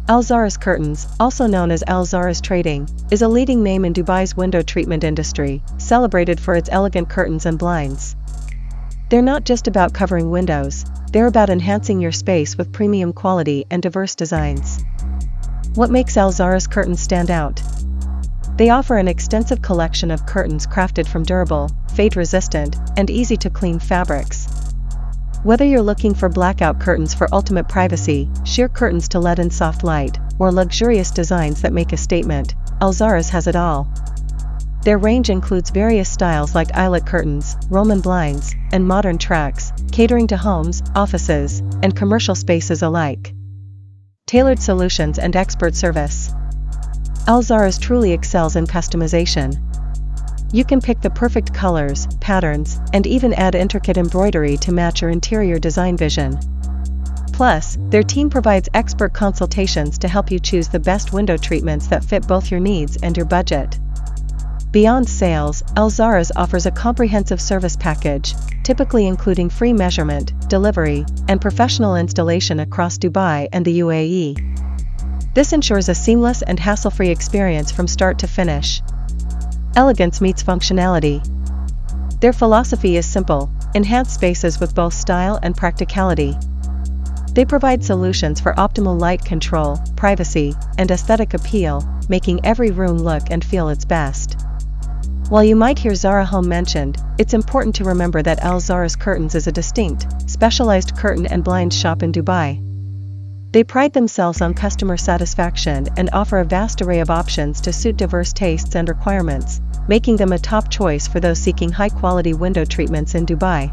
Zaras Curtains, also known as Zaras Trading, is a leading name in Dubai's window treatment industry, celebrated for its elegant curtains and blinds. They're not just about covering windows, they're about enhancing your space with premium quality and diverse designs. What makes Zaras Curtains stand out? They offer an extensive collection of curtains crafted from durable, fade-resistant, and easy-to-clean fabrics. Whether you're looking for blackout curtains for ultimate privacy, sheer curtains to let in soft light, or luxurious designs that make a statement, Zaras has it all. Their range includes various styles like eyelet curtains, Roman blinds, and modern tracks, catering to homes, offices, and commercial spaces alike. Tailored solutions and expert service. Zaras truly excels in customization. You can pick the perfect colors, patterns, and even add intricate embroidery to match your interior design vision. Plus, their team provides expert consultations to help you choose the best window treatments that fit both your needs and your budget. Beyond sales, Zaras offers a comprehensive service package, typically including free measurement, delivery, and professional installation across Dubai and the UAE. This ensures a seamless and hassle-free experience from start to finish. Elegance meets functionality. Their philosophy is simple: enhance spaces with both style and practicality. They provide solutions for optimal light control, privacy, and aesthetic appeal, making every room look and feel its best. While you might hear Zara Home mentioned, it's important to remember that Zaras Curtains is a distinct, specialized curtain and blind shop in Dubai. They pride themselves on customer satisfaction and offer a vast array of options to suit diverse tastes and requirements, making them a top choice for those seeking high-quality window treatments in Dubai.